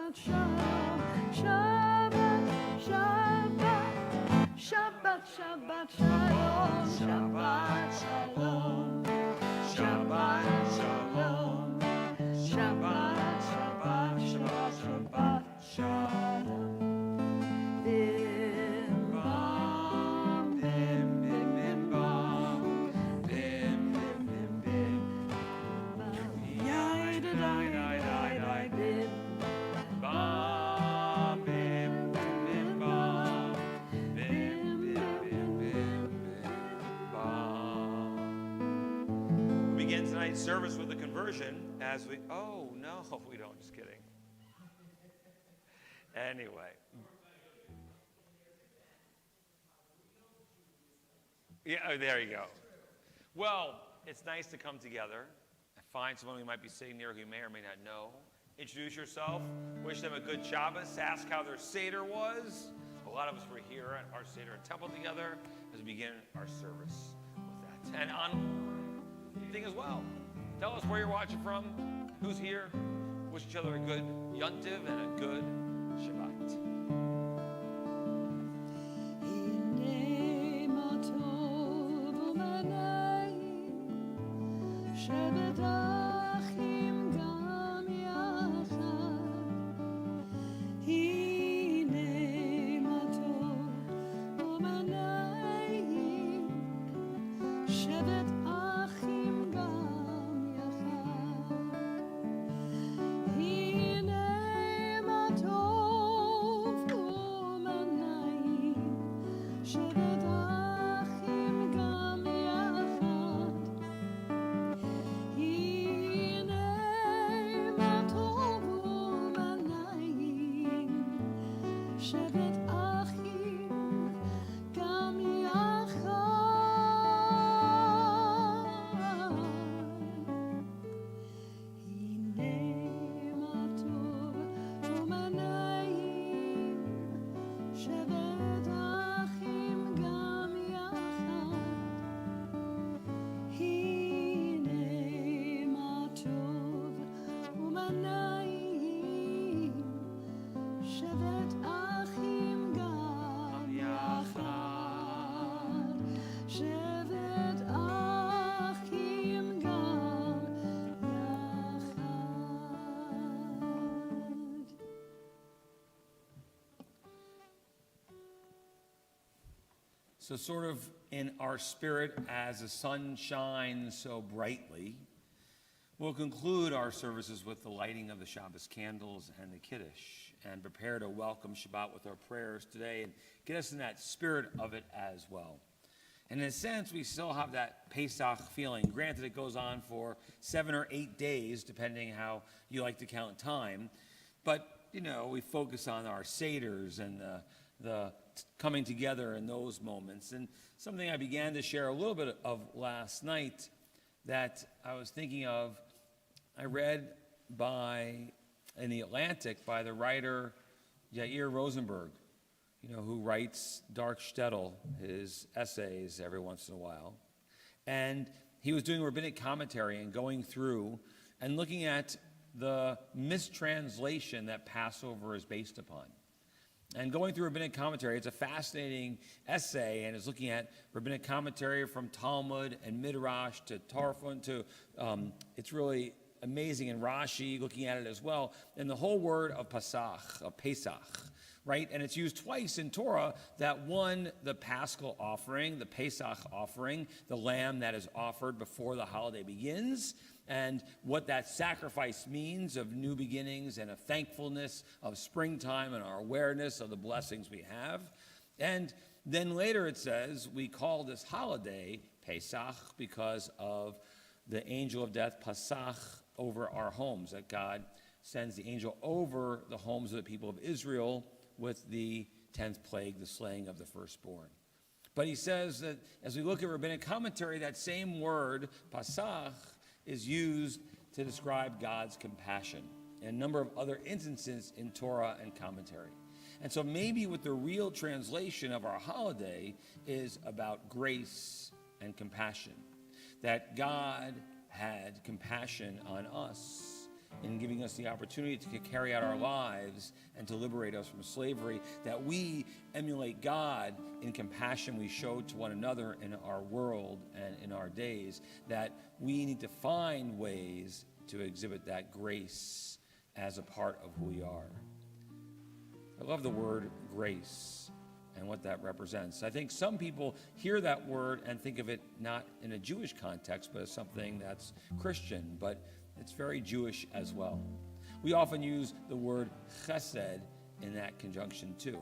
Shabbat shalom, Shabbat shalom, Shabbat shalom, Shabbat, Shabbat, Shabbat, Shabbat shalom. Bim bam, bim bim bim bam, bim bim bim bim bam, yai da da da da da bim bam, bim bim bim bam, bim bim bim bim bam. We begin tonight's service with a conversion as we. Oh no, we don't. Just kidding. Anyway. Yeah, oh, there you go. Well, it's nice to come together, find someone we might be sitting near who you may or may not know. Introduce yourself, wish them a good Shabbos, ask how their Seder was. A lot of us were here at our Seder temple together as we begin our service with that. And on thing as well, tell us where you're watching from, who's here. Wish each other a good Yontiv and a good Shabbat. So sort of in our spirit as the sun shines so brightly, we'll conclude our services with the lighting of the Shabbos candles and the Kiddush and prepare to welcome Shabbat with our prayers today and get us in that spirit of it as well. And in a sense, we still have that Pesach feeling. Granted, it goes on for 7 or 8 days, depending how you like to count time. But, you know, we focus on our Seders and the coming together in those moments. And something I began to share a little bit of last night that I was thinking of, I read in the Atlantic by the writer Yair Rosenberg, you know, who writes Dark Shtetl, his essays every once in a while. And he was doing rabbinic commentary and going through and looking at the mistranslation that Passover is based upon. And going through rabbinic commentary, it's a fascinating essay, and it's looking at rabbinic commentary from Talmud and Midrash to Tarfon to, it's really amazing, and Rashi looking at it as well. And the whole word of Pesach, right? And it's used twice in Torah, that one, the Paschal offering, the Pesach offering, the lamb that is offered before the holiday begins, and what that sacrifice means of new beginnings and a thankfulness of springtime and our awareness of the blessings we have. And then later it says we call this holiday Pesach because of the angel of death, Pasach, over our homes, that God sends the angel over the homes of the people of Israel with the 10th plague, the slaying of the firstborn. But he says that as we look at rabbinic commentary, that same word, Pasach, is used to describe God's compassion in a number of other instances in Torah and commentary. And so maybe what the real translation of our holiday is about grace and compassion, that God had compassion on us in giving us the opportunity to carry out our lives and to liberate us from slavery, that we emulate God in compassion we show to one another in our world and in our days, that we need to find ways to exhibit that grace as a part of who we are. I love the word grace and what that represents. I think some people hear that word and think of it not in a Jewish context, but as something that's Christian, but it's very Jewish as well. We often use the word chesed in that conjunction too,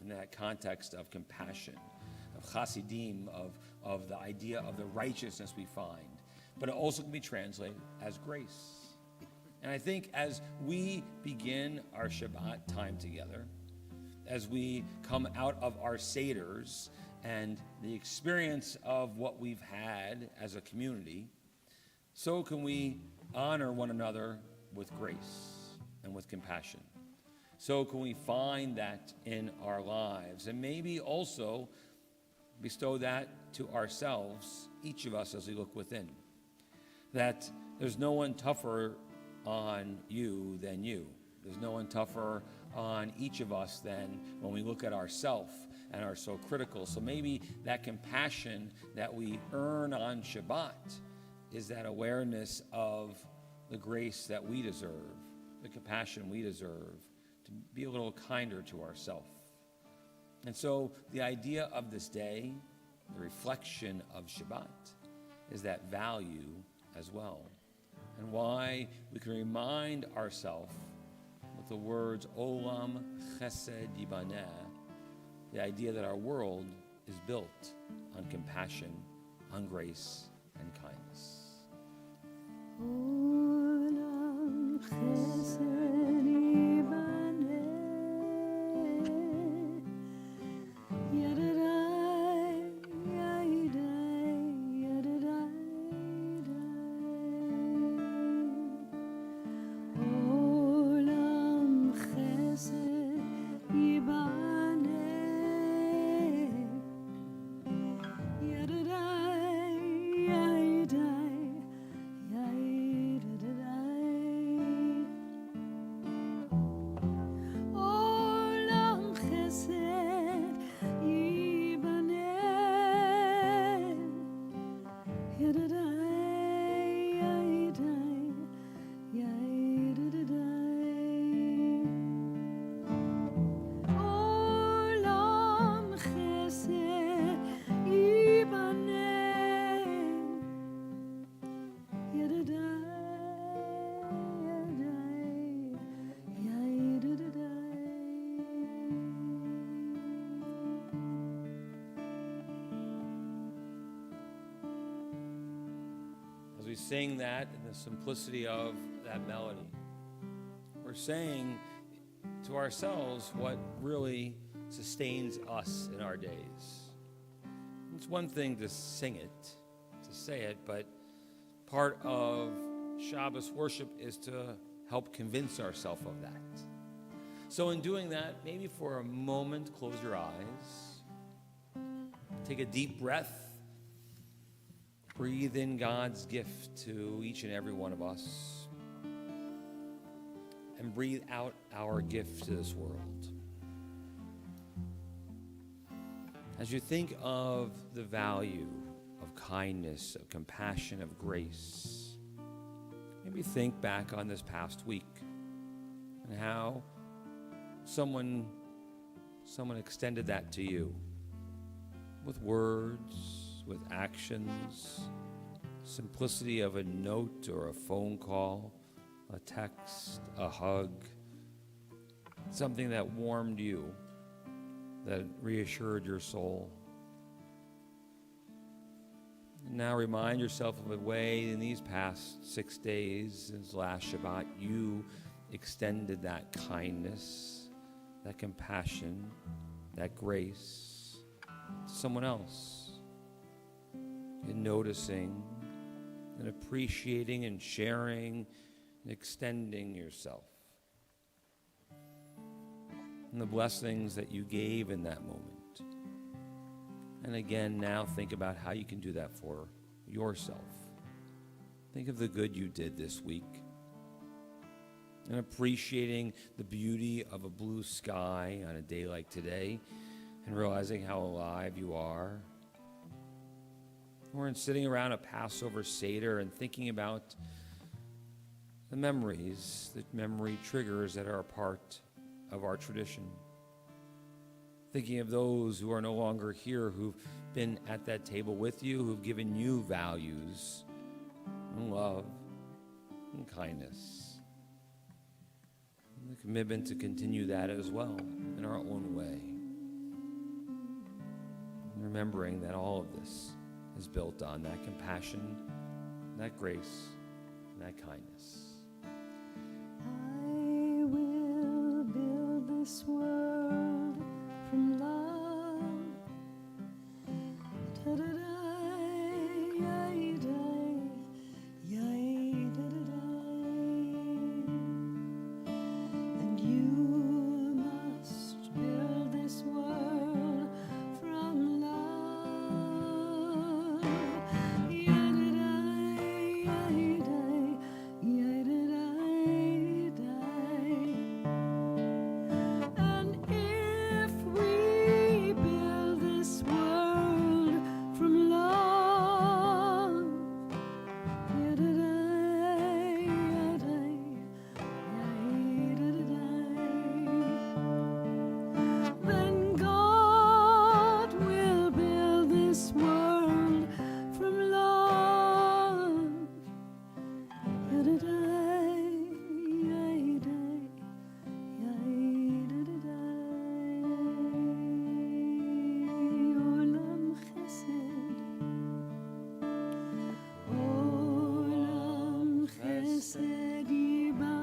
in that context of compassion, of chasidim, of the idea of the righteousness we find. But it also can be translated as grace. And I think as we begin our Shabbat time together, as we come out of our Seders and the experience of what we've had as a community, so can we honor one another with grace and with compassion. So can we find that in our lives, and maybe also bestow that to ourselves, each of us, as we look within. That there's no one tougher on you than you. There's no one tougher on each of us than when we look at ourselves and are so critical. So maybe that compassion that we earn on Shabbat is that awareness of the grace that we deserve, the compassion we deserve, to be a little kinder to ourselves. And so the idea of this day, the reflection of Shabbat, is that value as well. And why we can remind ourselves with the words Olam Chesed Yibaneh, the idea that our world is built on compassion, on grace, and kindness. Olam Chesed Yibaneh, Yadadai, Yadai, Yadadai. Olam Chesed Yibaneh, Yadadai, Yadai, Yadadai. Olam Chesed Yibaneh, Yadadai, Yadai, Olam Chesed Yibaneh, As we sing that in the simplicity of that melody, we're saying to ourselves what really sustains us in our days. It's one thing to sing it, to say it, but part of Shabbos worship is to help convince ourselves of that. So in doing that, maybe for a moment, close your eyes, take a deep breath, breathe in God's gift to each and every one of us, and breathe out our gift to this world. As you think of the value of kindness, of compassion, of grace, maybe think back on this past week and how someone extended that to you with words, with actions, simplicity of a note or a phone call, a text, a hug, something that warmed you, that reassured your soul. Now remind yourself of a way in these past 6 days, since last Shabbat, you extended that kindness, that compassion, that grace to someone else. In noticing and appreciating and sharing and extending yourself. And the blessings that you gave in that moment. And again, now think about how you can do that for yourself. Think of the good you did this week. and appreciating the beauty of a blue sky on a day like today and realizing how alive you are. Or in sitting around a Passover Seder and thinking about the memories, the memory triggers that are a part of our tradition. Thinking of those who are no longer here, who've been at that table with you, who've given you values and love and kindness. And the commitment to continue that as well in our own way. And remembering that all of this is built on that compassion, that grace, and that kindness. I will build this world from love. And you must build this world from love. And if we build this world from love, then God will build this world from love. Olam chesed, Olam chesed yibane.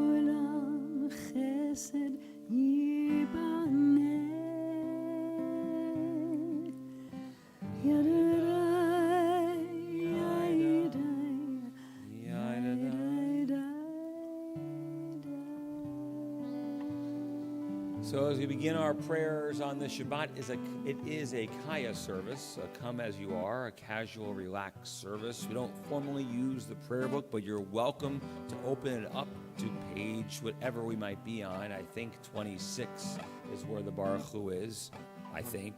Olam chesed yibane. So as we begin our prayers on this Shabbat, it is a CAYA service, a come as you are, a casual, relaxed service. We don't formally use the prayer book, but you're welcome to open it up to page whatever we might be on. I think 26 is where the Baruch Hu is, I think.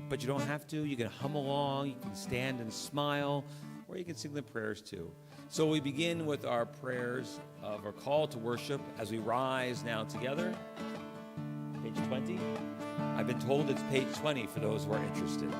But you don't have to. You can hum along, you can stand and smile, or you can sing the prayers too. So we begin with our prayers of our call to worship as we rise now together. Page 20. I've been told it's page 20 for those who are interested.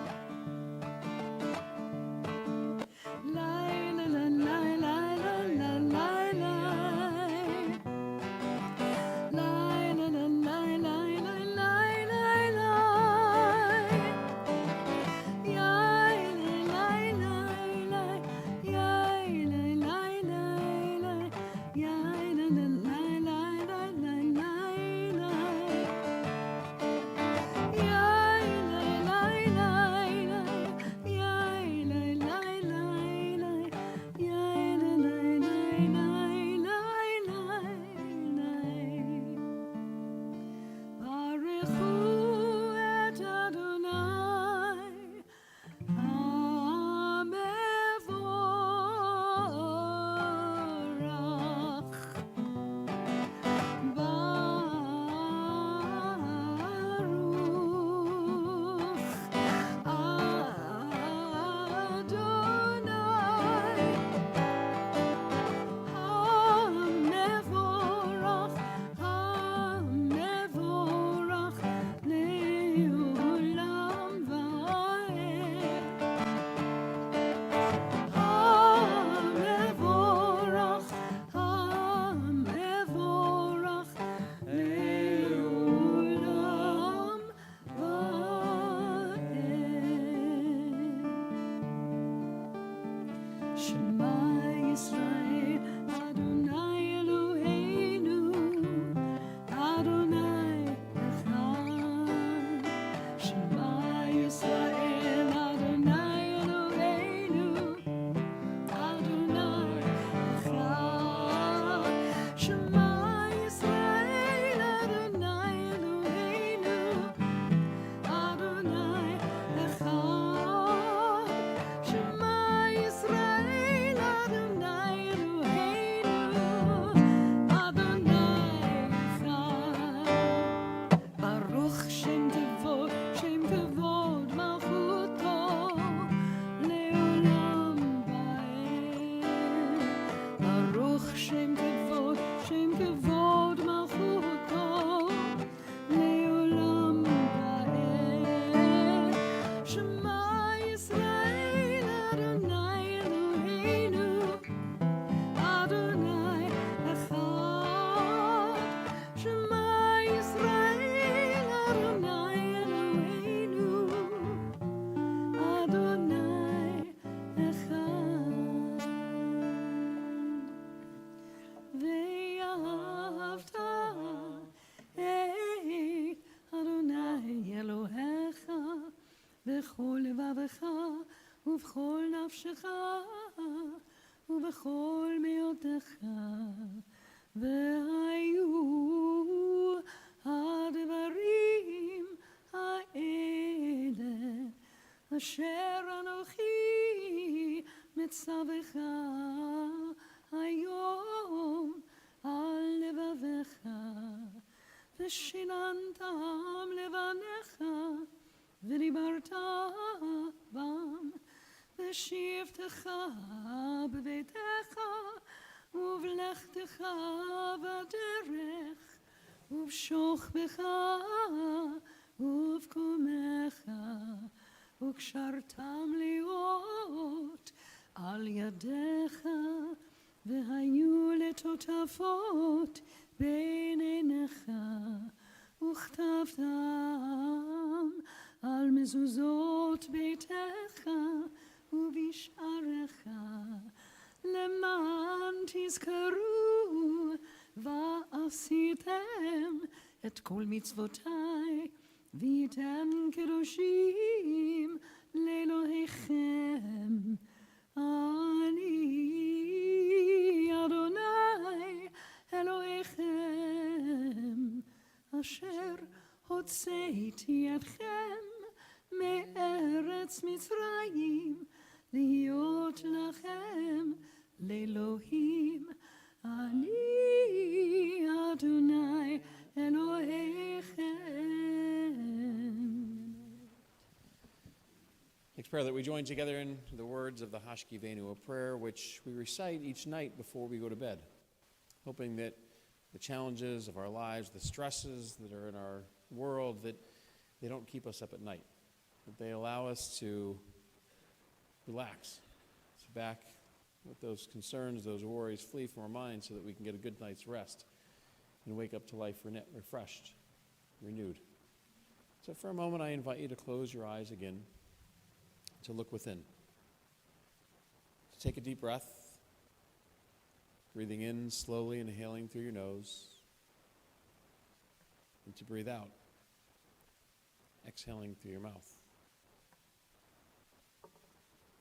בכל לבבך ובכל נפשך ובכל מאודך, והיו הדברים האלה אשר אנוכי מצווך היום על לבביך, ושיננתם לבניך ודיברת בם, בשבתך בביתך ובלכתך בדרך ובשוכבך ובקומך, וקשרתם להיות על ידיך, והיו לטוטפות בין עיניך, וכתבתם על מזוזות ביתך ובשעריך, למען תזכרו ועשיתם את כל מצוותיי, והייתם קדושים לאלוהיכם. אני אדוני אלוהיכם, אשר הוצאתי אתכם מארץ מצרים, להיות לכם לאלוהים. אני אדוני אלוהיכם. Next prayer that we join together in the words of the Hashkivenu, a prayer which we recite each night before we go to bed, hoping that the challenges of our lives, the stresses that are in our world, that they don't keep us up at night, that they allow us to relax, sit back, let those concerns, those worries flee from our minds so that we can get a good night's rest and wake up to life refreshed, renewed. So for a moment, I invite you to close your eyes again, to look within, to take a deep breath, breathing in slowly, inhaling through your nose, and to breathe out, exhaling through your mouth.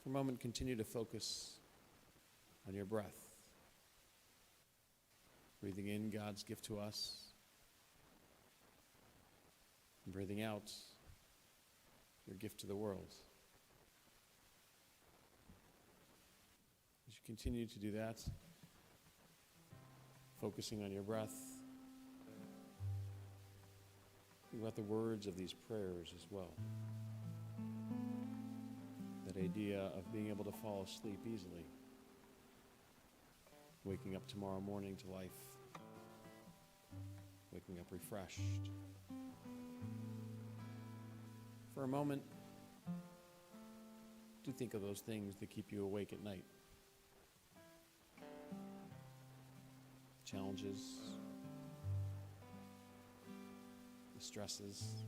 For a moment, continue to focus on your breath, breathing in God's gift to us, and breathing out your gift to the world. As you continue to do that, focusing on your breath, think about the words of these prayers as well. That idea of being able to fall asleep easily, waking up tomorrow morning to life, waking up refreshed. For a moment, do think of those things that keep you awake at night. Challenges, the stresses,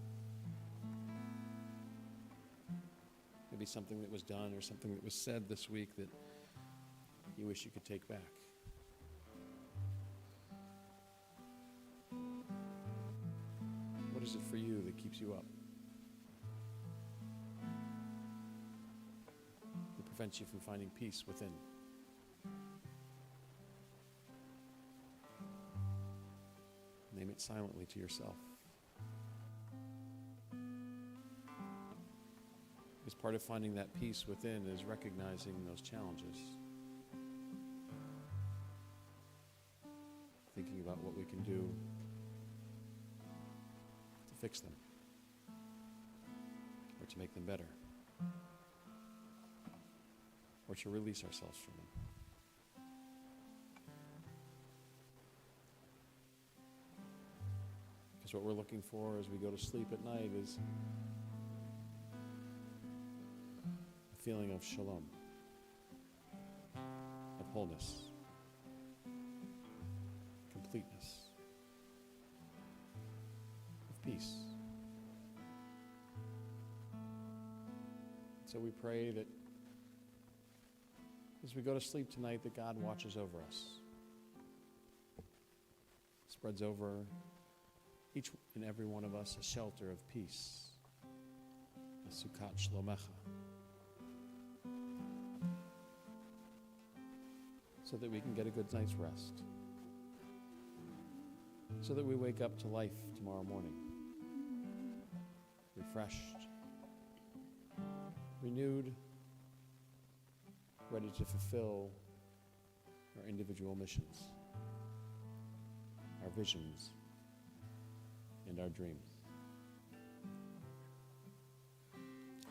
maybe something that was done or something that was said this week that you wish you could take back. What is it for you that keeps you up? That prevents you from finding peace within? Name it silently to yourself. Because part of finding that peace within is recognizing those challenges. Thinking about what we can do to fix them or to make them better or to release ourselves from them. Because what we're looking for as we go to sleep at night is a feeling of shalom, of wholeness, completeness, of peace. So we pray that as we go to sleep tonight, that God watches over us, spreads over each and every one of us a shelter of peace, Sukkot Shlomecha, so that we can get a good night's rest, so that we wake up to life tomorrow morning, refreshed, renewed, ready to fulfill our individual missions, our visions, and our dreams.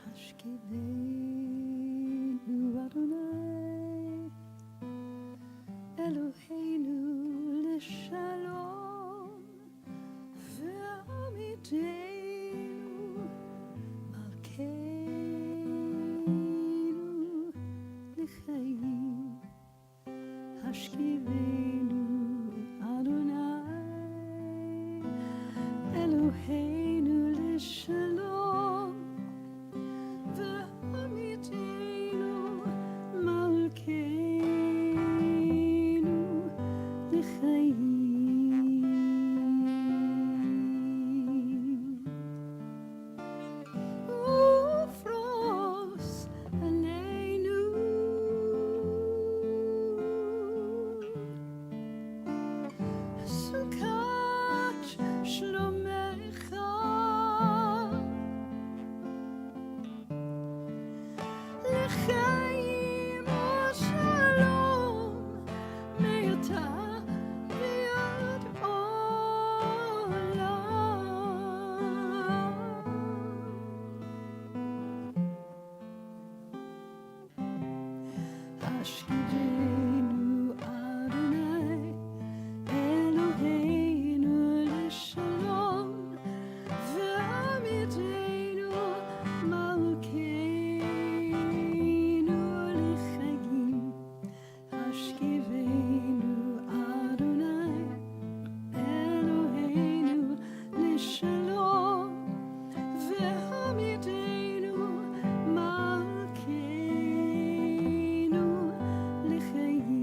Hashkivenu Adonai Eloheinu l'shalom ve'amidenu malkeinu l'chaim. Hashkivenu Adonai Eloheinu l'shalom ve'amidenu malkeinu l'chaim. Ufros aleinu Sukkot Shlomecha L'chaim u'shalom me'ata v'ad olam. Hashkivenu Adonai Eloheinu l'shalom ve'amidenu malkeinu l'chaim. Hashkivenu Adonai Eloheinu l'shalom ve'amidenu malkeinu l'chaim.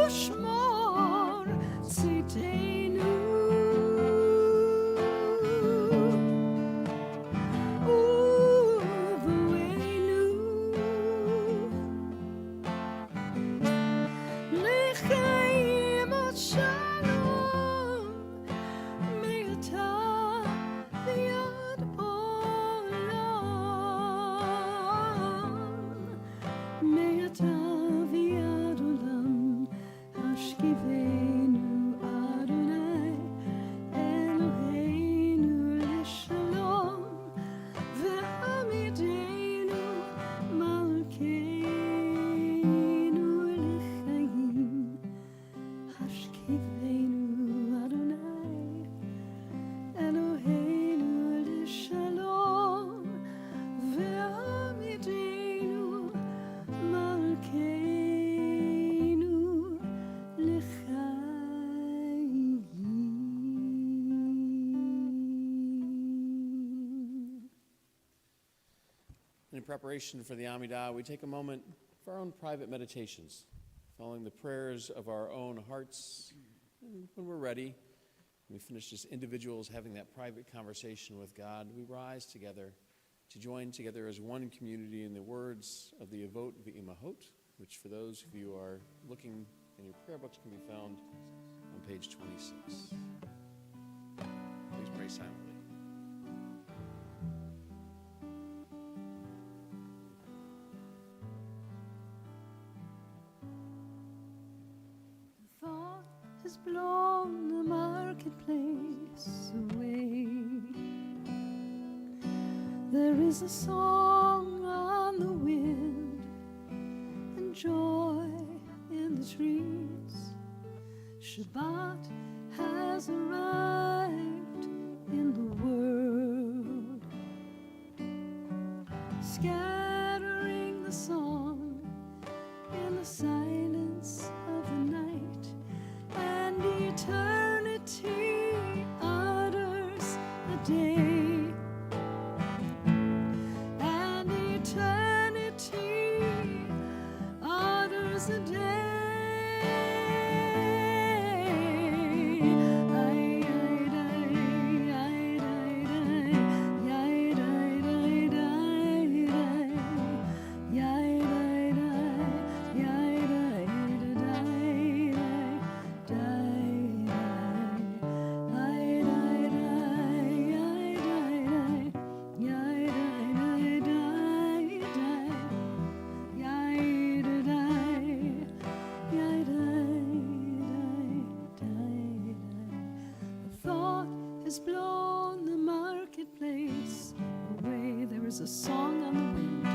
Ushmor tziteinu uvuenu l'chaim u'shalom me'ata v'ad olam. Me'ata v'ad olam. Hashkivenu Adonai Eloheinu l'shalom ve'amidenu malkeinu l'chaim. Hashkivenu Adonai Eloheinu l'shalom ve'amidenu malkeinu l'chaim. In preparation for the Amidah, we take a moment for our own private meditations, following the prayers of our own hearts. And when we're ready, we finish as individuals having that private conversation with God, we rise together to join together as one community in the words of the Avot V'Imahot, which for those of you who are looking in your prayer books can be found on page 26. Please pray silently. Thought has blown the marketplace away. There is a song on the wind and joy in the trees. Shabbat has arrived in the world, scattering the song in the silence of the night, and eternity utters a day, and eternity utters a day. Ay, ay, breeze blow in the marketplace. Away, there is a song on the wind.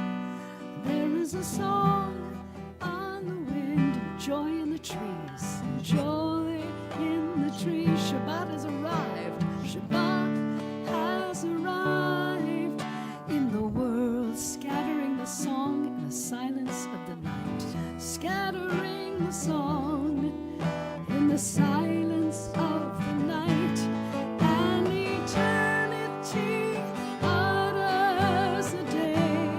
There is a song on the wind. Joy in the trees. Joy in the trees. Shabbat has arrived. Shabbat has arrived in the world, scattering the song in the silence of the night. Scattering the song in the silence of the night. And eternity utters a day.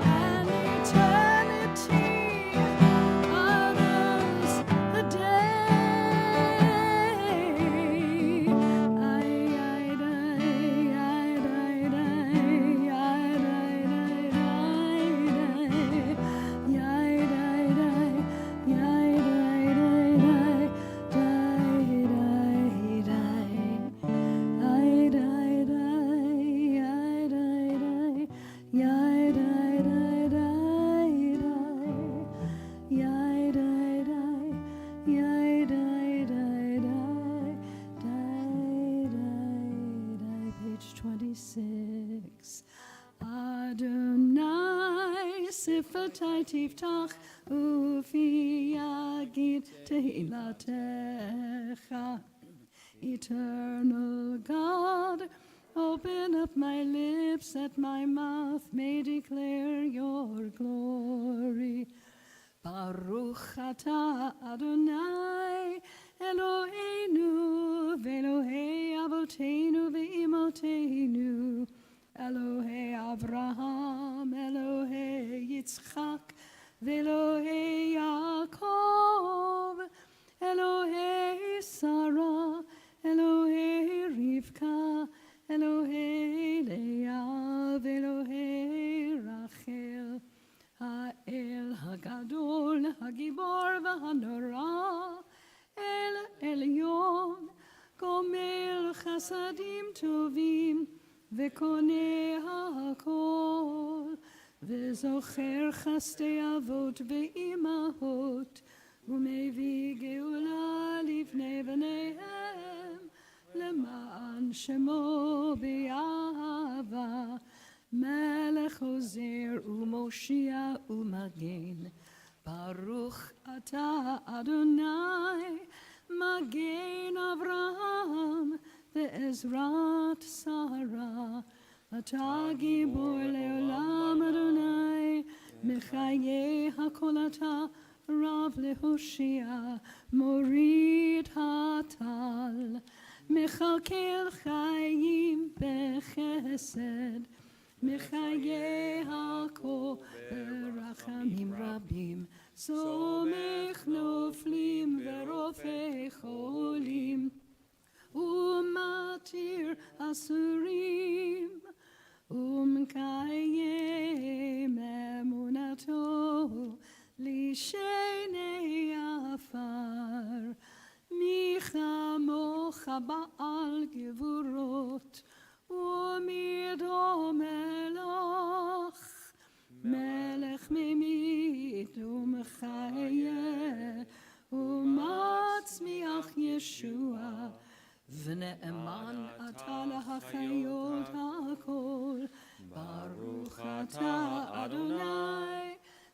And eternity utters a day. Page 26. Adonai sifatai tiftach ufi yagid tehilatecha. Eternal God, open up my lips that my mouth may declare your glory. Baruch atah Adonai Eloheinu ve'Elohei avoteinu ve'imoteinu, Elohei Avraham, Elohei Yitzchak, ve'Elohei Yaakov, Elohei Sarah, Elohei Rivka, Elohei Leah, ve'Elohei Rachel. Ha'el Hagadol, Hagibor v'Hanora, El Elyon, Gomer Chasadim Tovim, V'Koneh HaKol, V'Zocher Chastei Avot Ve'imahot, U'Mevi Geula Livnei B'neihem, Le'ma'an Shemo B'Yahava, Melech Ozer U'Moshia U'Magen. Baruch atah Adonai, Magen Avraham, ve'ezrat Sarah. Atah gibor le'olam Adonai, mechayeh hakol atah, Rav lehoshia, morid hatal. Mechalkel chayim bechesed, mechayeh hakol berachamim rabim. Somech noflim verofei cholim, umatir asurim, umkayem emunato, lishenei afar. Micha mocha ba'al gevurot, umido melach, melech memit umchayeh, umatzmiach Yeshua, v'ne'eman atah lahachayot hakol. Baruch atah Adonai,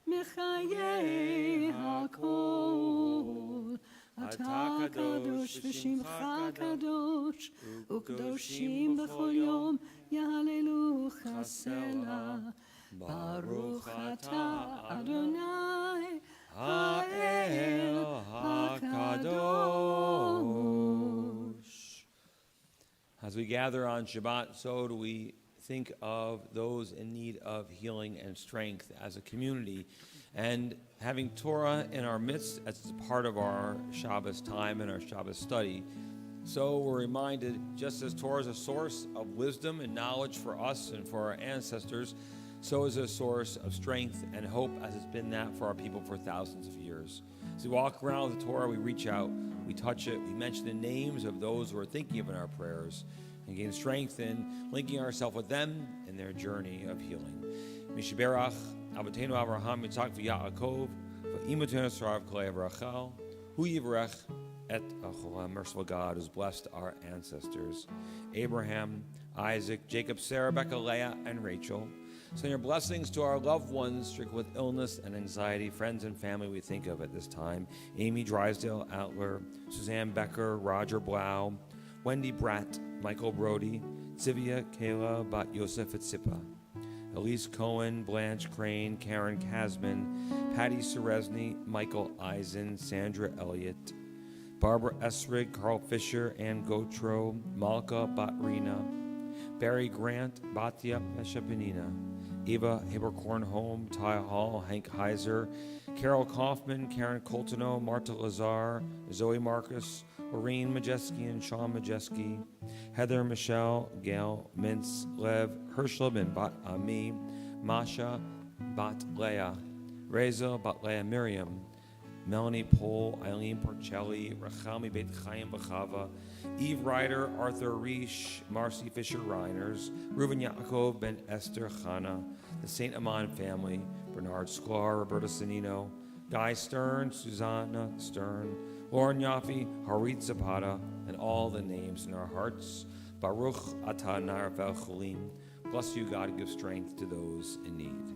mechayeh hakol. Atah kadosh v'shimcha kadosh, u'kadoshim b'chol yom yahalelucha selah. Baruch atah Adonai, ha'el hakadosh. As we gather on Shabbat, so do we think of those in need of healing and strength as a community. And having Torah in our midst as part of our Shabbos time and our Shabbos study, so we're reminded, just as Torah is a source of wisdom and knowledge for us and for our ancestors, so is a source of strength and hope, as it's been that for our people for thousands of years. As we walk around with the Torah, we reach out, we touch it, we mention the names of those who are thinking of in our prayers, and gain strength in linking ourselves with them in their journey of healing. Mishiberach, Avotenu Avraham, Yitzchak, v'Yaakov, v'Imotenu Sarav Kalei Avrachal, Hu Yivrech, et merciful God, who's blessed our ancestors, Abraham, Isaac, Jacob, Sarah, Rebecca, Leah, and Rachel. Send your blessings to our loved ones stricken with illness and anxiety, friends and family we think of at this time. Amy Drysdale Outler, Suzanne Becker, Roger Blau, Wendy Bratt, Michael Brody, Sivia Kayla Bat Yosef Etzipa, Elise Cohen, Blanche Crane, Karen Kasman, Patty Seresny, Michael Eisen, Sandra Elliott, Barbara Esrig, Carl Fisher, Ann Gotro, Malka Batrina, Barry Grant, Batya Eshapanina, Eva Haberkorn-Holm, Ty Hall, Hank Heiser, Carol Kaufman, Karen Coltono, Marta Lazar, Zoe Marcus, Maureen Majeski and Sean Majeski, Heather Michelle, Gail Mintz, Lev Herschel Ben Bat Ami, Masha Bat Leah, Reza Bat Leah Miriam, Melanie Pohl, Eileen Porcelli, Rachalmi Beit Chaim Bachava, Eve Ryder, Arthur Reish, Marcy Fisher Reiners, Reuven Yaakov Ben Esther Chana, the St. Amman family, Bernard Sklar, Roberta Sanino, Guy Stern, Susanna Stern, Lauren Yaffe, Harit Zapata, and all the names in our hearts. Baruch Atah Narvel Cholim. Bless you, God, and give strength to those in need.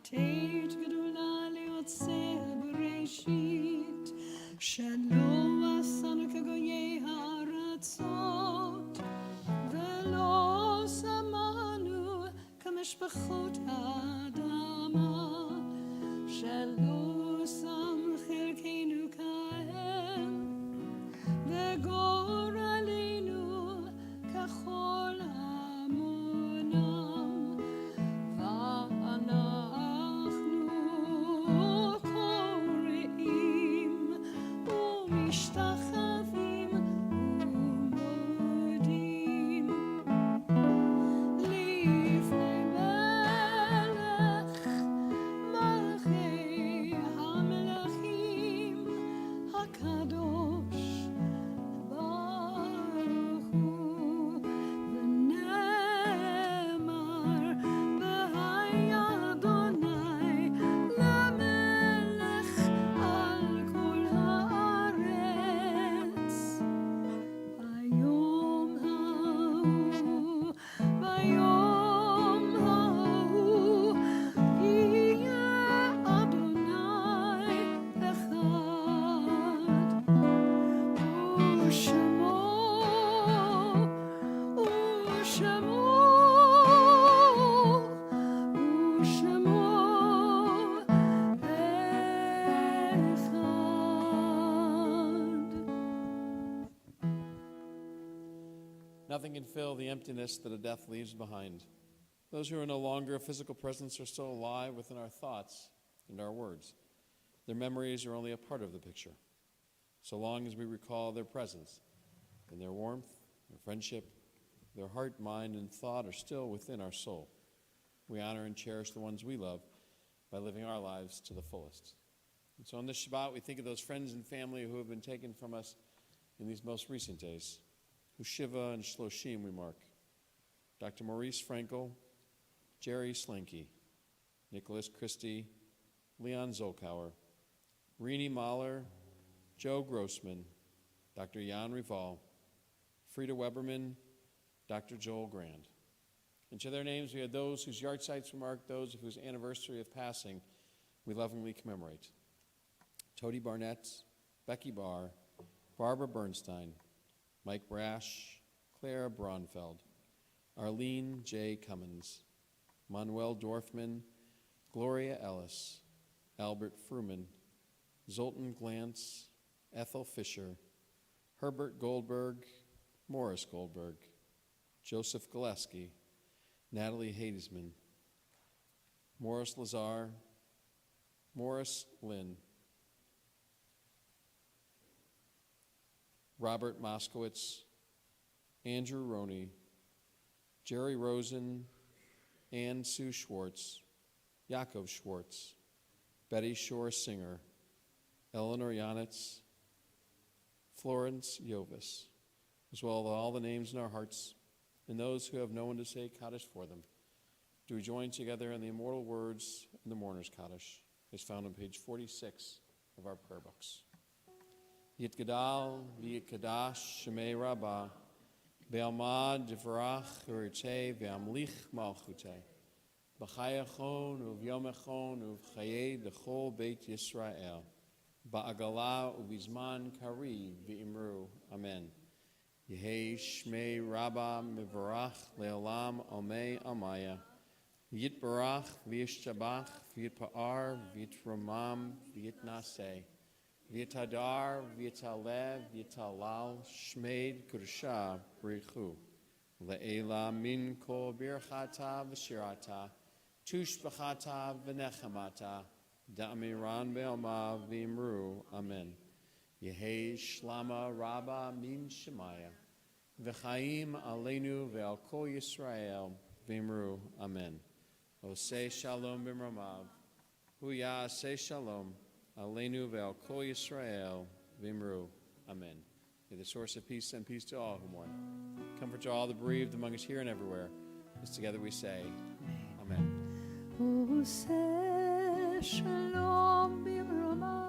תהית גדולה ליוצא בראשית, שלא עשנו כגויי הארצות, ולא שמענו כמשפחות האדמה, שלא שם חלקנו כהם, וגורלנו ככל המונם, ואנחנו קוראים ומשתחווים ומודים לפני מלך Nothing can fill the emptiness that a death leaves behind. Those who are no longer a physical presence are still alive within our thoughts and our words. Their memories are only a part of the picture. So long as we recall their presence and their warmth, their friendship, their heart, mind, and thought are still within our soul. We honor and cherish the ones we love by living our lives to the fullest. And so on this Shabbat, we think of those friends and family who have been taken from us in these most recent days, whose Shiva and Shloshim we mark. Dr. Maurice Frankel, Jerry Slinky, Nicholas Christie, Leon Zolkauer, Rini Mahler, Joe Grossman, Dr. Jan Rival, Frida Weberman, Dr. Joel Grand. And to their names, we had those whose yard sites we mark, those of whose anniversary of passing we lovingly commemorate. Tody Barnett, Becky Barr, Barbara Bernstein, Mike Brash, Claire Braunfeld, Arlene J. Cummins, Manuel Dorfman, Gloria Ellis, Albert Fruman, Zoltan Glantz, Ethel Fisher, Herbert Goldberg, Morris Goldberg, Joseph Gillespie, Natalie Hadesman, Morris Lazar, Morris Lynn, Robert Moskowitz, Andrew Roney, Jerry Rosen, Ann Sue Schwartz, Yaakov Schwartz, Betty Shore Singer, Eleanor Yanitz, Florence Jovis, as well as all the names in our hearts and those who have no one to say Kaddish for them. Do we join together in the immortal words in the Mourner's Kaddish, as found on page 46 of our prayer books. Yitgadal v'yitkadash shemei rabbah, ve'almad divrach u'ritei ve'amlich malchutei, b'chayachon u'vyomechon u'v'chayei d'chol beit Yisrael, ba'agala u'vizman kariv v'imru. Amen. Yehei shmei rabbah mivarach le'olam omei amaya, yitbarach v'yishtabach v'yitpa'ar v'yitromam v'yitnaseh, V'yitadar, v'yitalev, v'yitalal, shmeid kursha b'richu, le'ela min kol birchata v'shirata, tushbachata v'nechamata, da'amiran be'alma v'imru. Amen. Yehei shlama rabba min shemaya, v'chaim aleinu ve'al kol Yisrael v'imru. Amen. Oseh shalom b'mramav, huya aseh shalom, Aleinu ve'al kol Yisrael v'imru. Amen. May the source of peace send peace to all who mourn. Comfort to all the bereaved among us here and everywhere. As together we say, Amen. Oseh shalom b'mramav,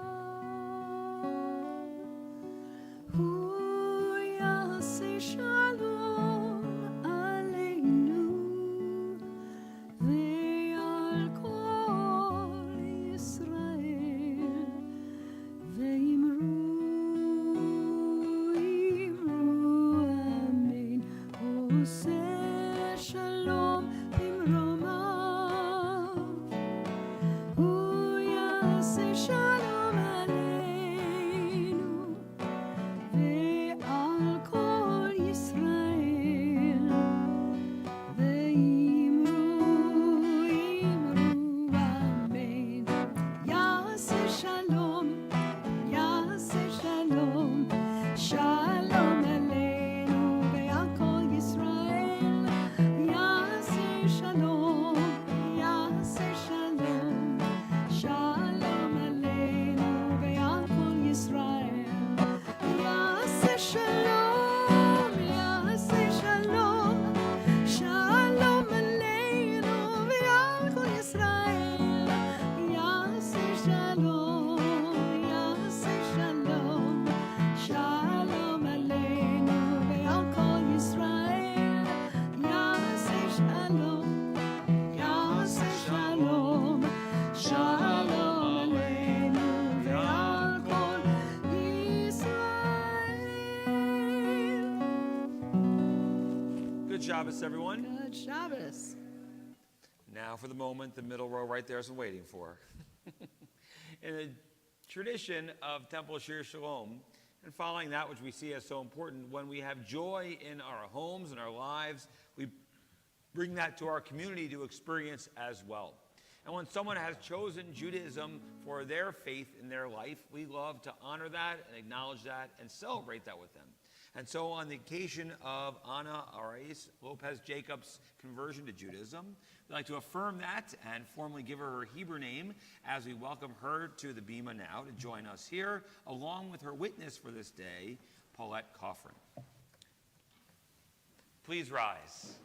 hu yaseh shalom aleinu ve'al kol Yisrael ve'imru, imru. Amen. Oseh shalom b'mramav, hu yaseh shalom aleinu ve'al kol Yisrael ve'imru, imru. Amen. Yaseh shalom, yaseh shalom, shalom aleinu ve'al kol Yisrael. Yaseh Good Shabbos, everyone. Good Shabbos. Now for the moment the middle row right there is waiting for. In the tradition of Temple Shir Shalom, and following that which we see as so important, when we have joy in our homes and our lives, we bring that to our community to experience as well. And when someone has chosen Judaism for their faith in their life, we love to honor that and acknowledge that and celebrate that with them. And so on the occasion of Ana Arais Lopez Jacobs' conversion to Judaism, we'd like to affirm that and formally give her her Hebrew name as we welcome her to the Bima now to join us here, along with her witness for this day, Paulette Coffrin. Please rise.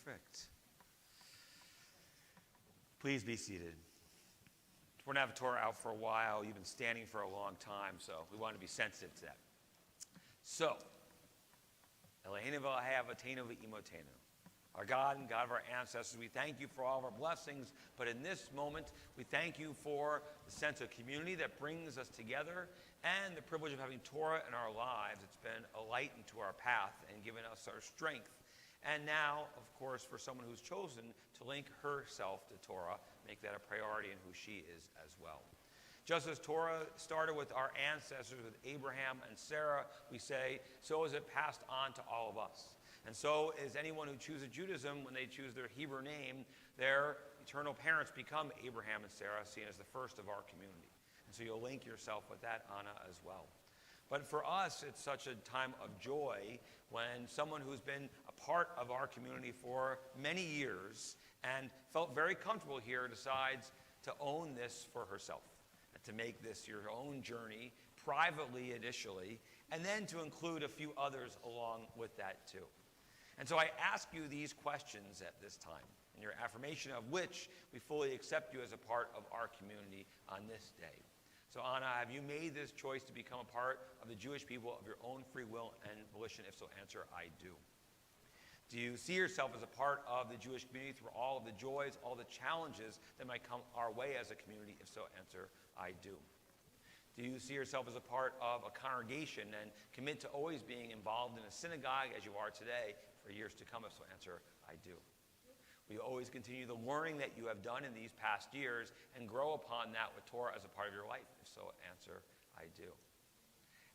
Perfect. Please be seated. We're going to have Torah out for a while. You've been standing for a long time, so we want to be sensitive to that. So, Eloheinu v'Eloheinu Avotenu v'Imotenu. Our God and God of our ancestors, we thank you for all of our blessings, but in this moment, we thank you for the sense of community that brings us together and the privilege of having Torah in our lives. It's been a light into our path and given us our strength. And now, of course, for someone who's chosen to link herself to Torah, make that a priority in who she is as well. Just as Torah started with our ancestors, with Abraham and Sarah, we say, so is it passed on to all of us. And so is anyone who chooses Judaism, when they choose their Hebrew name, their eternal parents become Abraham and Sarah, seen as the first of our community. And so you'll link yourself with that, Anna, as well. But for us, it's such a time of joy when someone who's been a part of our community for many years and felt very comfortable here decides to own this for herself, and to make this your own journey, privately initially, and then to include a few others along with that too. And so I ask you these questions at this time, in your affirmation of which we fully accept you as a part of our community on this day. So Anna, have you made this choice to become a part of the Jewish people of your own free will and volition? If so, answer, I do. Do you see yourself as a part of the Jewish community through all of the joys, all the challenges that might come our way as a community? If so, answer, I do. Do you see yourself as a part of a congregation and commit to always being involved in a synagogue as you are today for years to come? If so, answer, I do. Will you always continue the learning that you have done in these past years and grow upon that with Torah as a part of your life? If so, answer, I do.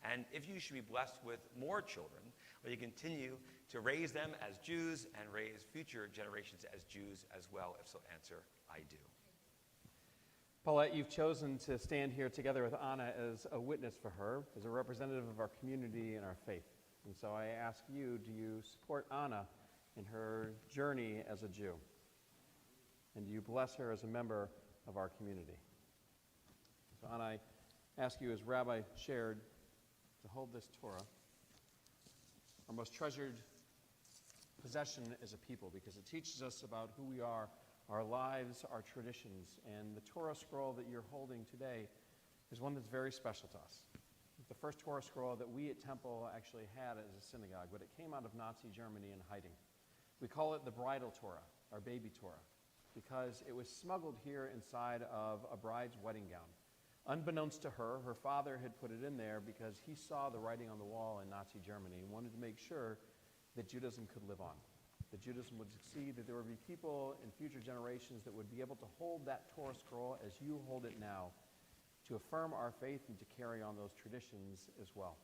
And if you should be blessed with more children, will you continue to raise them as Jews and raise future generations as Jews as well? If so, answer, I do. Paulette, you've chosen to stand here together with Anna as a witness for her, as a representative of our community and our faith. And so I ask you, do you support Anna in her journey as a Jew? And do you bless her as a member of our community? So Anna, I ask you, as Rabbi shared, to hold this Torah, our most treasured possession as a people, because it teaches us about who we are, our lives, our traditions. And the Torah scroll that you're holding today is one that's very special to us. It's the first Torah scroll that we at Temple actually had as a synagogue, but it came out of Nazi Germany in hiding. We call it the bridal Torah, our baby Torah, because it was smuggled here inside of a bride's wedding gown. Unbeknownst to her, her father had put it in there because he saw the writing on the wall in Nazi Germany and wanted to make sure that Judaism could live on, that Judaism would succeed, that there would be people in future generations that would be able to hold that Torah scroll as you hold it now, to affirm our faith and to carry on those traditions as well.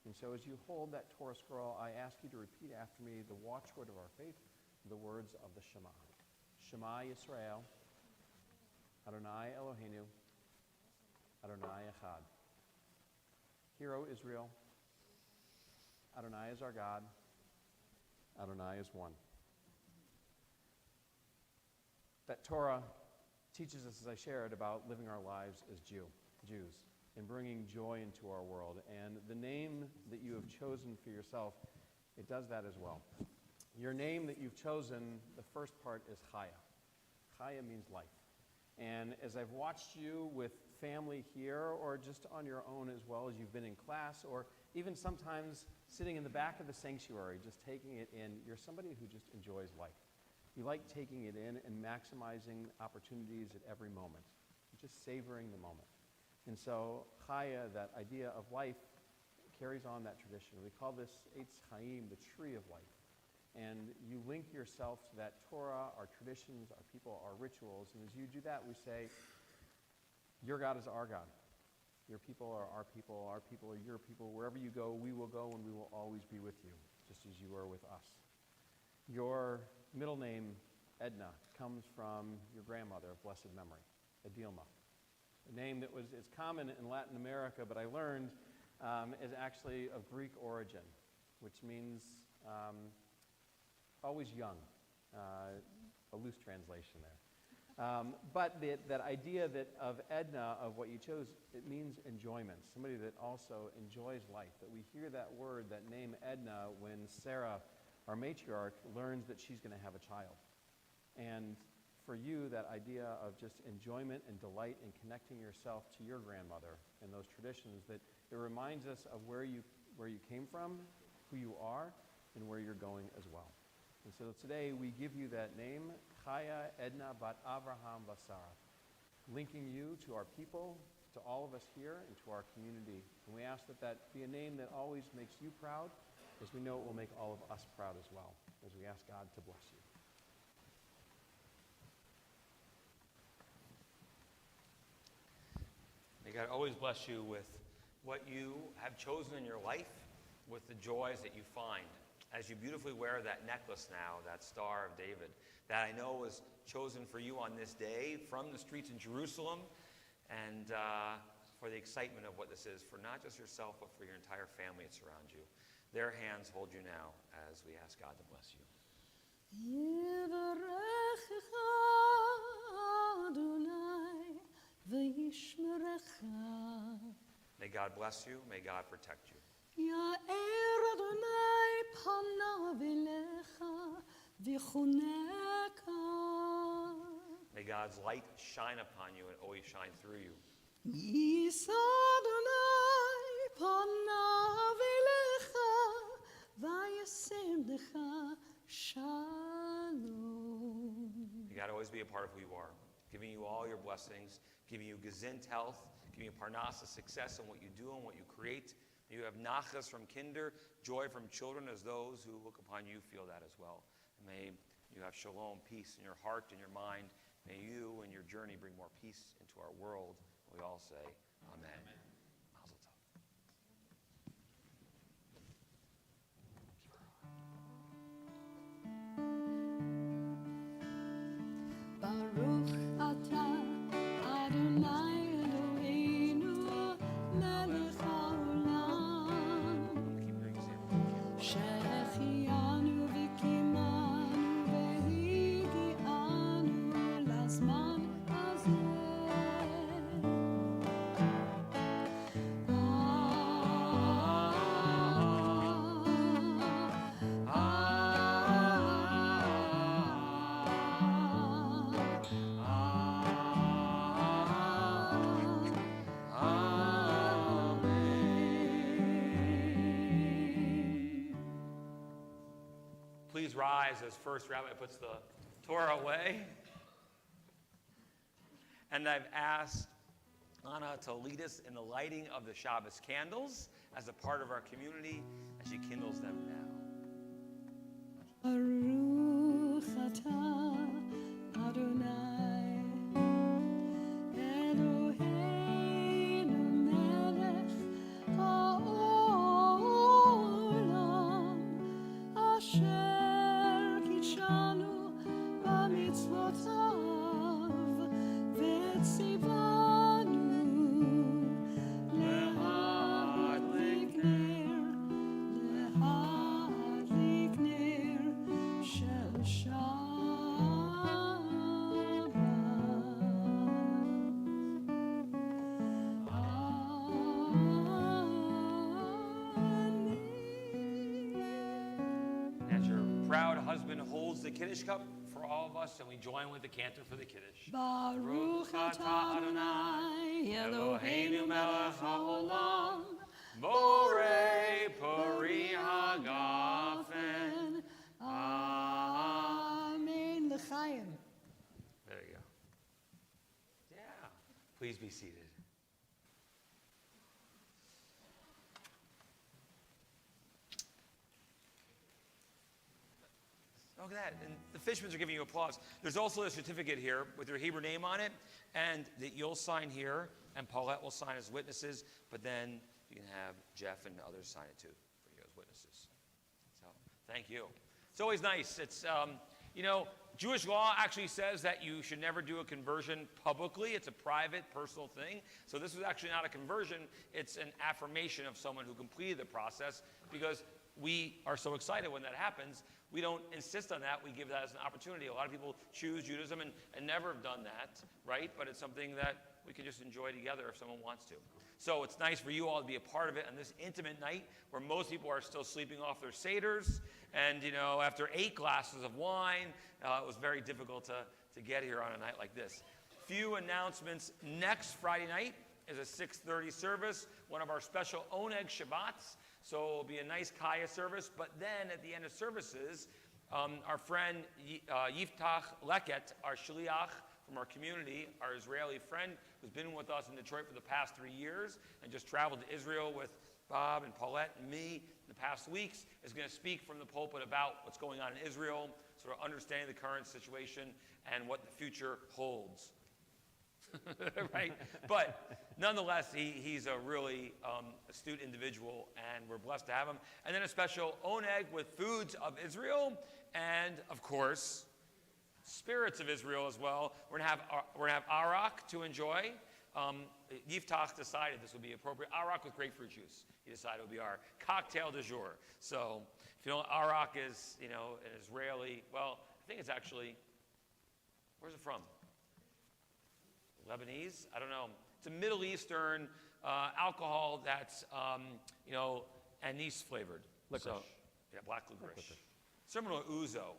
And so as you hold that Torah scroll, I ask you to repeat after me the watchword of our faith, the words of the Shema. Shema Yisrael, Adonai Eloheinu, Adonai Echad. Hear, O Israel, Adonai is our God, Adonai is one. That Torah teaches us, as I shared, about living our lives as Jews, and bringing joy into our world. And the name that you have chosen for yourself, it does that as well. Your name that you've chosen, the first part is CAYA. CAYA means life. And as I've watched you with family here, or just on your own as well, as you've been in class, or even sometimes sitting in the back of the sanctuary, just taking it in, you're somebody who just enjoys life. You like taking it in and maximizing opportunities at every moment, just savoring the moment. And so CAYA, that idea of life, carries on that tradition. We call this Eitz Chaim, the tree of life. And you link yourself to that Torah, our traditions, our people, our rituals. And as you do that, we say, your God is our God. Your people are our people are your people. Wherever you go, we will go, and we will always be with you, just as you are with us. Your middle name, Edna, comes from your grandmother of blessed memory, Adilma. A name that is common in Latin America, but I learned is actually of Greek origin, which means always young, a loose translation there. But that idea of Edna, of what you chose, it means enjoyment, somebody that also enjoys life, that we hear that word, that name Edna, when Sarah, our matriarch, learns that she's going to have a child. And for you, that idea of just enjoyment and delight in connecting yourself to your grandmother and those traditions, that it reminds us of where you came from, who you are, and where you're going as well. And so today we give you that name, CAYA Edna Bat Avraham Basara, linking you to our people, to all of us here, and to our community. And we ask that that be a name that always makes you proud, as we know it will make all of us proud as well, as we ask God to bless you. May God always bless you with what you have chosen in your life, with the joys that you find. As you beautifully wear that necklace now, that Star of David, that I know was chosen for you on this day from the streets in Jerusalem, and for the excitement of what this is, for not just yourself, but for your entire family that surround you. Their hands hold you now as we ask God to bless you. May God bless you. May God protect you. יאר אדוני פניו אליך ויחונקה. May God's light shine upon you and always shine through you. יישא אדוני פניו אליך וישם לך שלום. May God always be a part of who you are, giving you all your blessings, giving you gezind health, giving you parnasa success in what you do and what you create. You have nachas from kinder, joy from children, as those who look upon you feel that as well. And may you have shalom, peace in your heart and your mind. May you and your journey bring more peace into our world. We all say, Amen. Amen. Mazel tov. Baruch atah Adonai Eloheinu melech haolam שהחיינו וקיימנו והגיענו לזמן הזה. Please rise as first Rabbi puts the Torah away. And I've asked Anna to lead us in the lighting of the Shabbos candles as a part of our community as she kindles them now. Baruch atah Adonai Eloheinu melech haolam asher kitshanu b'mitzvotav v'tzivanu להדליק נר של As your proud husband holds the Kiddush cup for all of us, and we join with the cantor for the Kiddush. Baruch atah Adonai Eloheinu melech haolam Borei Pori Hagafen. Amen. There you go. Yeah. Please be seated. Look at that. And the Fishmans are giving you applause. There's also a certificate here with your Hebrew name on it, and that you'll sign here, and Paulette will sign as witnesses, but then you can have Jeff and others sign it too for you as witnesses. So, thank you. It's always nice. It's, Jewish law actually says that you should never do a conversion publicly. It's a private, personal thing. So this was actually not a conversion. It's an affirmation of someone who completed the process, because we are so excited when that happens. We don't insist on that. We give that as an opportunity. A lot of people choose Judaism and never have done that, right? But it's something that we can just enjoy together if someone wants to. So it's nice for you all to be a part of it on this intimate night where most people are still sleeping off their seders. And, after 8 glasses of wine, it was very difficult to get here on a night like this. Few announcements. Next Friday night is a 6:30 service, one of our special Oneg Shabbats. So it'll be a nice CAYA service. But then at the end of services, our friend Yiftach Leket, our shliach from our community, our Israeli friend who's been with us in Detroit for the past 3 years and just traveled to Israel with Bob and Paulette and me in the past weeks, is going to speak from the pulpit about what's going on in Israel, sort of understanding the current situation and what the future holds. Right? But nonetheless, he's a really astute individual, and we're blessed to have him. And then a special oneg with foods of Israel, and of course, spirits of Israel as well. We're gonna have arak to enjoy. Yiftach decided this would be appropriate. Arak with grapefruit juice. He decided it would be our cocktail du jour. So if you know what arak is, an Israeli. Well, I think it's actually. Where's it from? Lebanese? I don't know. It's a Middle Eastern alcohol that's, anise flavored. Licorice. So, yeah, black licorice. Similar to ouzo,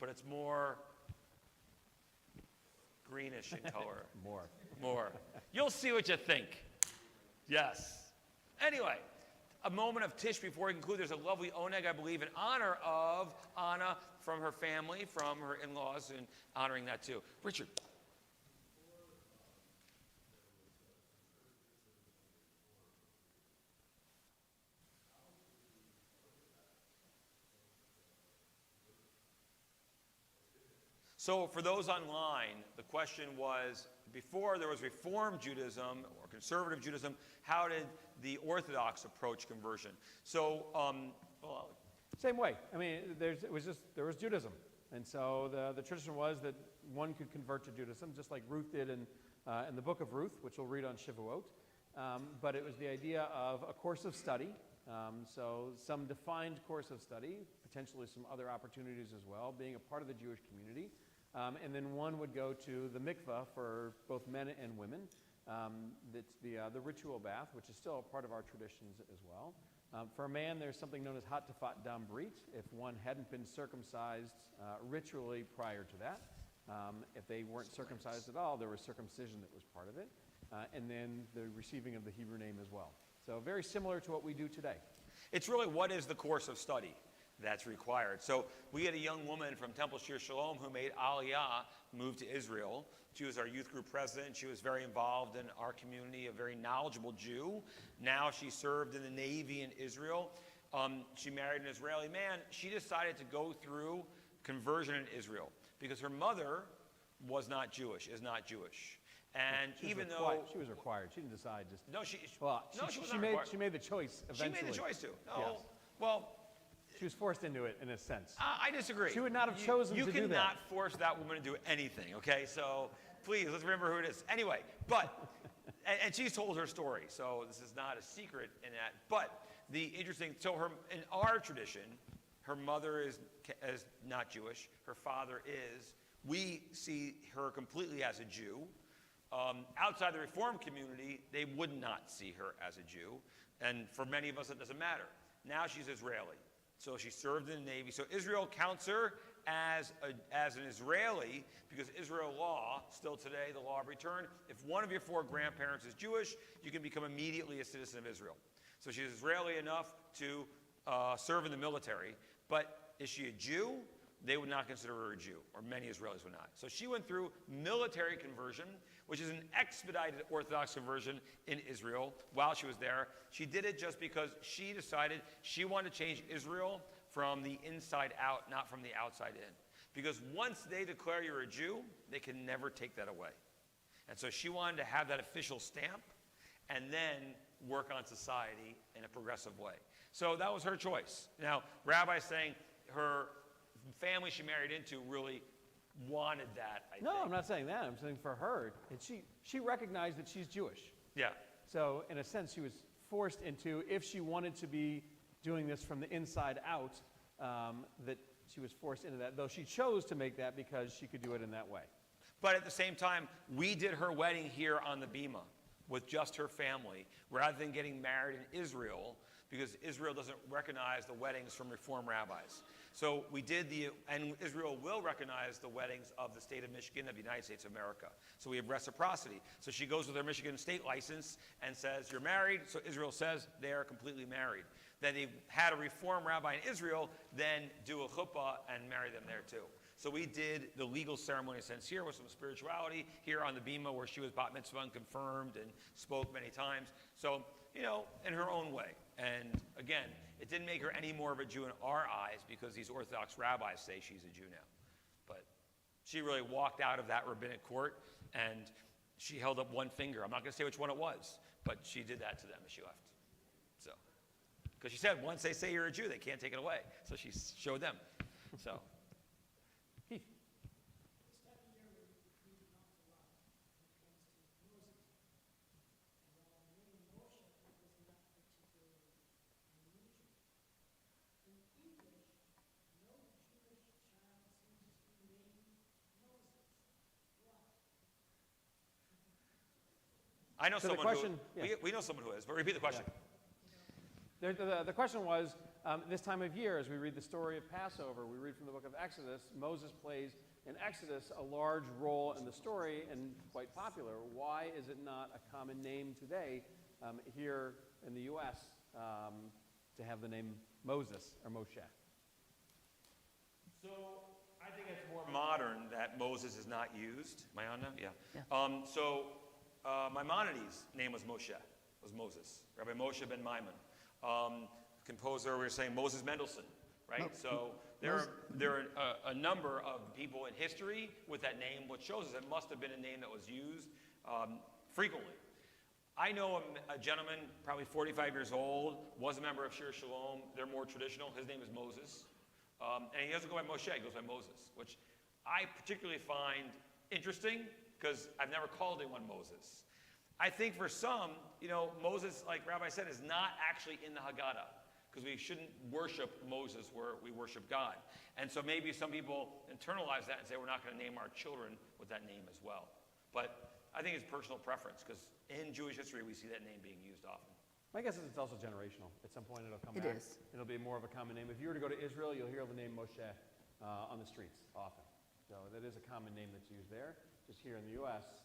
but it's more greenish in color. More. You'll see what you think. Yes. Anyway, a moment of tish before we conclude. There's a lovely oneg, I believe, in honor of Anna from her family, from her in-laws, and honoring that too. Richard. So for those online, the question was, before there was Reform Judaism or Conservative Judaism, how did the Orthodox approach conversion? So, Same way. I mean, there was Judaism. And so the tradition was that one could convert to Judaism, just like Ruth did in the book of Ruth, which we'll read on Shavuot. But it was the idea of a course of study. So some defined course of study, potentially some other opportunities as well, being a part of the Jewish community. And then one would go to the mikveh for both men and women. That's the ritual bath, which is still a part of our traditions as well. For a man, there's something known as hatafat dam brit, if one hadn't been circumcised ritually prior to that. If they weren't circumcised at all, there was circumcision that was part of it. And then the receiving of the Hebrew name as well. So very similar to what we do today. it's really what is the course of study that's required. So we had a young woman from Temple Shir Shalom who made Aliyah, moved to Israel. She was our youth group president. She was very involved in our community, a very knowledgeable Jew. Now she served in the Navy in Israel. She married an Israeli man. She decided to go through conversion in Israel because her mother was not Jewish, is not Jewish. And even though she was required, she didn't decide just. No, she made the choice eventually. She made the choice to. No, yes. Well, she was forced into it in a sense. I disagree. She would not have chosen to do that. You cannot force that woman to do anything. Okay, so please let's remember who it is. Anyway, but and she's told her story, so this is not a secret in that. But the interesting, so in our tradition, her mother is not Jewish. Her father is. We see her completely as a Jew. Outside the Reform community, they would not see her as a Jew. And for many of us, it doesn't matter. Now she's Israeli. So she served in the Navy. So Israel counts her as an Israeli because Israel law, still today, the law of return, if one of your 4 grandparents is Jewish, you can become immediately a citizen of Israel. So she's Israeli enough to serve in the military. But is she a Jew? they would not consider her a Jew, or many Israelis would not. So she went through military conversion, which is an expedited Orthodox conversion in Israel while she was there. She did it just because she decided she wanted to change Israel from the inside out, not from the outside in. Because once they declare you're a Jew, they can never take that away. And so she wanted to have that official stamp and then work on society in a progressive way. So that was her choice. Now, Rabbi's saying her family she married into really wanted that, I think. I'm not saying that. I'm saying for her, and she recognized that she's Jewish. Yeah. So in a sense, she was forced into, if she wanted to be doing this from the inside out, that she was forced into that, though she chose to make that because she could do it in that way. But at the same time, we did her wedding here on the Bima with just her family, rather than getting married in Israel, because Israel doesn't recognize the weddings from Reform rabbis. So we did and Israel will recognize the weddings of the state of Michigan of the United States of America. So we have reciprocity. So she goes with her Michigan state license and says, you're married. So Israel says they are completely married. Then they had a Reform rabbi in Israel then do a chuppah and marry them there too. So we did the legal ceremony sense here with some spirituality here on the Bima, where she was bat mitzvah and confirmed and spoke many times. So, in her own way. And again, it didn't make her any more of a Jew in our eyes because these Orthodox rabbis say she's a Jew now. But she really walked out of that rabbinic court and she held up one finger. I'm not going to say which one it was, but she did that to them as she left. So, because she said, once they say you're a Jew, they can't take it away. So she showed them. So. Heath. I know So the someone question- who, we know someone who is, but repeat the question. The question was, this time of year, as we read the story of Passover, we read from the book of Exodus, Moses plays in Exodus a large role in the story and quite popular. Why is it not a common name today here in the U.S. To have the name Moses or Moshe? So I think it's more modern that Moses is not used. Am I on now? Yeah. Maimonides' name was Moshe, was Moses. Rabbi Moshe ben Maimon. Composer, we were saying Moses Mendelssohn, right? So there are a number of people in history with that name, which shows us it must have been a name that was used frequently. I know a gentleman, probably 45 years old, was a member of Shir Shalom. They're more traditional. His name is Moses. And he doesn't go by Moshe, he goes by Moses, which I particularly find interesting because I've never called anyone Moses. I think for some, Moses, like Rabbi said, is not actually in the Haggadah because we shouldn't worship Moses where we worship God. And so maybe some people internalize that and say we're not going to name our children with that name as well. But I think it's personal preference because in Jewish history we see that name being used often. My guess is it's also generational. At some point it'll come back. It is. It'll be more of a common name. If you were to go to Israel, you'll hear the name Moshe on the streets often. So that is a common name that's used there. Just here in the U.S.,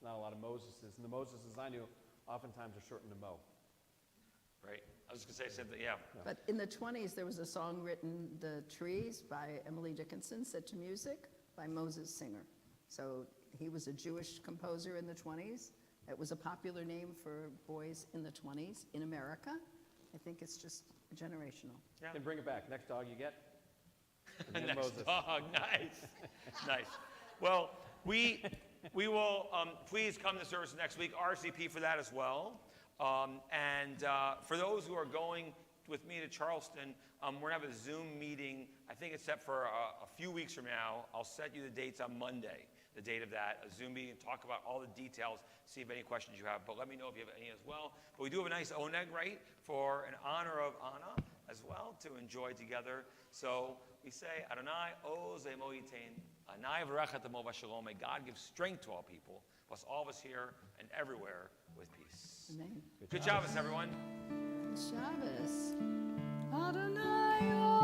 not a lot of Moseses. And the Moseses I knew oftentimes are shortened to Mo. Right? I was just going to say something, yeah. But in the 20s, there was a song written, The Trees, by Emily Dickinson, set to music by Moses Singer. So he was a Jewish composer in the 20s. It was a popular name for boys in the 20s in America. I think it's just generational. Yeah. And bring it back. Next dog you get. Next Moses. dog, nice. Nice. Well, we will, please come to service next week, RCP for that as well. And for those who are going with me to Charleston, we're going to have a Zoom meeting. I think it's set for a few weeks from now. I'll set you the dates on Monday, the date of that, a Zoom meeting, talk about all the details, see if any questions you have. But let me know if you have any as well. But we do have a nice oneg, right, for in honor of Anna as well, to enjoy together. So we say, Adonai oz emo yitain, Adonai v'rachat amo v'shalom. May God give strength to all people, bless all of us here and everywhere with peace. Amen. Good Shabbos, everyone. Shabbos. Adonai